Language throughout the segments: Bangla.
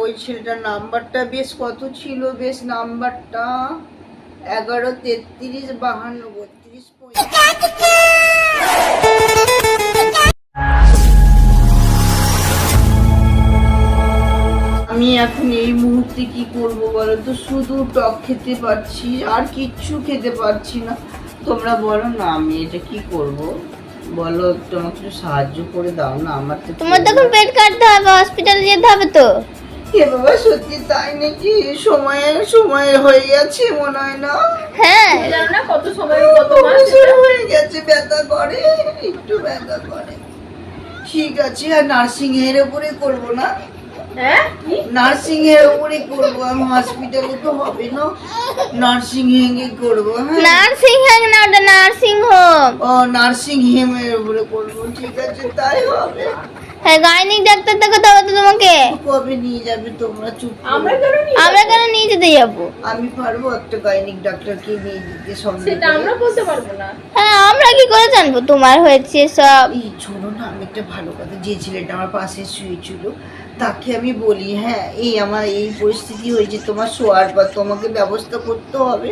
ওই ছেলেটার নাম্বারটা বেশ কত ছিল, বেশ নাম্বারটা 11 33 52 32 আমি এখন এই মুহূর্তে কি করব বলো তো? শুধু টক খেতে পারছি, আর কিচ্ছু খেতে পারছি না। তোমরা বলো না, আমি এটা কি করব বলো? তোমাকে একটু সাহায্য করে দাও না। আমার তো তোমার তখন পেট কাটতে হবে, হসপিটালে যেতে হবে তো। এ বাবা, সত্যি তাই নাকি? সময় হয়ে গেছে মনে হয় না? হ্যাঁ, জানো না কত সময় কত মাস শুরু হয়ে গেছে, ব্যথা করে, একটু ব্যথা করে। ঠিক আছে, আর নার্সিং এর উপরে করব না? হ্যাঁ কি নার্সিং এর উপরে করবো, আমি হসপিটালে তো হবে না, নার্সিং হোমে করবো। হ্যাঁ, নার্সিং হোম না, ওটা নার্সিং হোম। ও নার্সিং হোমের উপরে করবো, ঠিক আছে তাই হবে। হ্যাঁ, গাইনিক ডাক্তার দেখাতে হবে তো তোমাকে। কবে নিয়ে যাবে তোমরা? চুপ করো। আমরা কেন নিয়ে আমরা কেন নিয়ে যেতে যাবো? আমি পারবো একটা গাইনিক ডাক্তারকে নিয়ে দিতে সঙ্গে সেটা করে? আমরা বলতে পারবো না। হ্যাঁ, আমরা কি করে জানবো তোমার হয়েছে সব? এই শোনো না, আমি একটা ভালো কথা, যে ছেলেটা আমার পাশে শুয়েছিল তাকে আমি বলি, হ্যাঁ এই আমার এই পরিস্থিতি হয়েছে, তোমার শোয়ার পর তোমাকে ব্যবস্থা করতে হবে,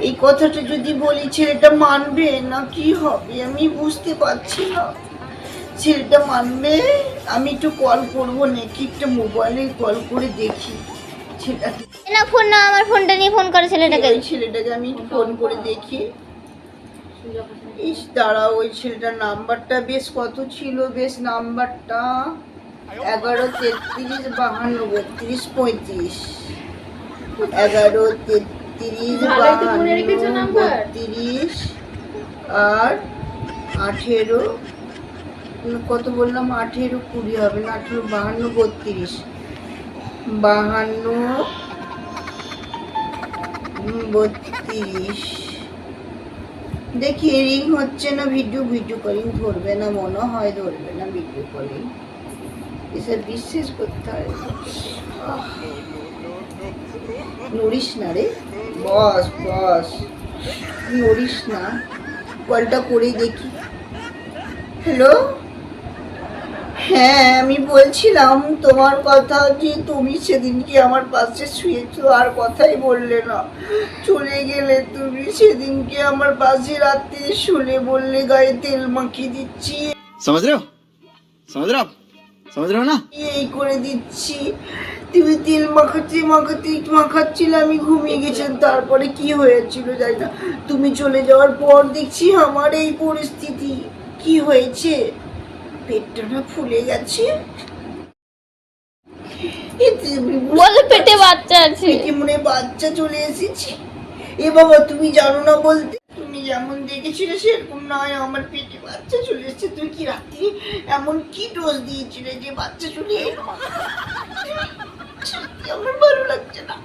এই কথাটা যদি বলি ছেলেটা মানবে না কি হবে আমি বুঝতে পারছি না। ছেলেটা মানবে? আমি একটু কল করবো নাকি, একটা মোবাইলে কল করে দেখি ছেলেটাকে। না, ফোন না, আমার ফোনটা নিয়ে ফোন করে ছেলেটাকে। ওই ছেলেটাকে আমি ফোন করে দেখি। ইস দাঁড়া, ওই ছেলেটার নাম্বারটা বেশ কত ছিল, বেশ নাম্বারটা 11 33 52 32 35 11 33 ভালোই তো মনে রেখেছো 52 নাম্বার। 32 আর 18, কত বললাম? 18 20 হবে না, 18 52 32 32 দেখি রিং হচ্ছে না। ভিডিও কলিং ধরবে না মনে হয়, ধরবে না ভিডিও কলিং, এসব বিশ্বাস করতে হয়। নড়িস না রে, বস নড়িস না, কলটা করে দেখি। হ্যালো, হ্যাঁ আমি বলছিলাম তোমার কথা, যে তুমি সেদিনকে আমার পাশে শুয়েছো আর কথাই বললে না, চলে গেলে তুমি। সেদিনকে আমার পাশে রাত্রে শুলে বললে গায়ে তেল মাখিয়ে দিচ্ছি, समझ रहे हो ना? এই করে দিচ্ছি, তুমি তেল মাখাচ্ছিলে, আমি ঘুমিয়ে গেছিলাম। তারপরে কি হয়েছিল জানি না, তুমি চলে যাওয়ার পর দেখছি আমার এই পরিস্থিতি। কি হয়েছে? পেটটা না ফুলে গেছে, বলে পেটে বাচ্চা আছে। পেটে মনে হয় বাচ্চা চলে এসেছে। এ বাবা, তুমি জানো না বলতে? তুমি যেমন দেখেছিলে সেরকম নয়, আমার পেটে বাচ্চা চলে এসেছে। তুমি কি রাত্রি এমন কি ডোজ দিয়েছিলে যে বাচ্চা চলে এলো? সত্যি আমার ভালো লাগছে না।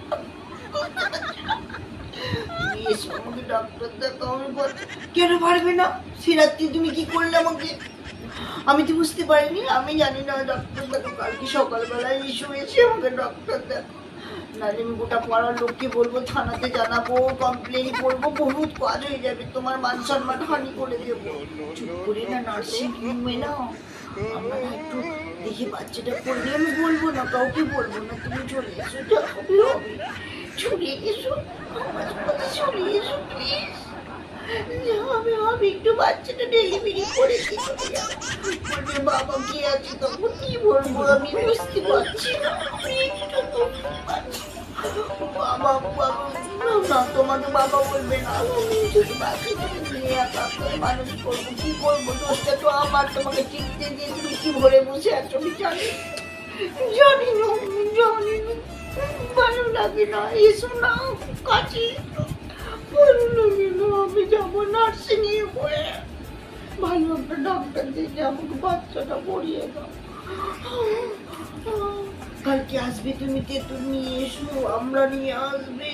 তুমি এসো, আমাকে ডাক্তার দেখাও। আমি বলছি, কেন পারবে না? সে রাত্রি তুমি কি করলে আমাকে? আমি তো বুঝতে পারিনি, আমি জানি না। ডাক্তার দেখো, কালকে সকালবেলায় এসে আমাকে ডাক্তার দেখো, নাহলে আমি গোটা পাড়ার লোককে বলবো, থানাতে জানাবো, কমপ্লেন করবো, বহুত কাজ হয়ে যাবে, তোমার মান সম্মান হানি করে দেবো। চুপ করে না নার্সিং হোমে না আমরা না একটু দেখে বাচ্চাটা করলে, আমি বলবো না, কাউকে বলবো না, তুমি চলে এসো, চলে এসো, আমার কথা চলে এসো প্লিজ। হবে একটু বাচ্চাটা ডেলিভারি করে বলবে বাবা কি আছে, তখন কি বলবো আমি বুঝতে পারছি না। বাবা না, তোমাকে বাবা বলবে না, আমি শুধু বাচ্চাটা নিয়ে একা মানুষ করবো। কি করবো? দোষটা তো আমার, তোমাকে টিকতে দিয়ে তুমি কি ভরে বসে আছো আমি জানি না, ভালো লাগে না। এসো না কাছে, ভালো লাগে না, আমি যাবো নার্সিং এ করে, ভালো একটা ডাক্তার দেখে আমাকে বাচ্চাটা পড়িয়ে দাও। কালকে আসবে তুমি, তেঁতুল নিয়ে এসো, আমরা নিয়ে আসবে।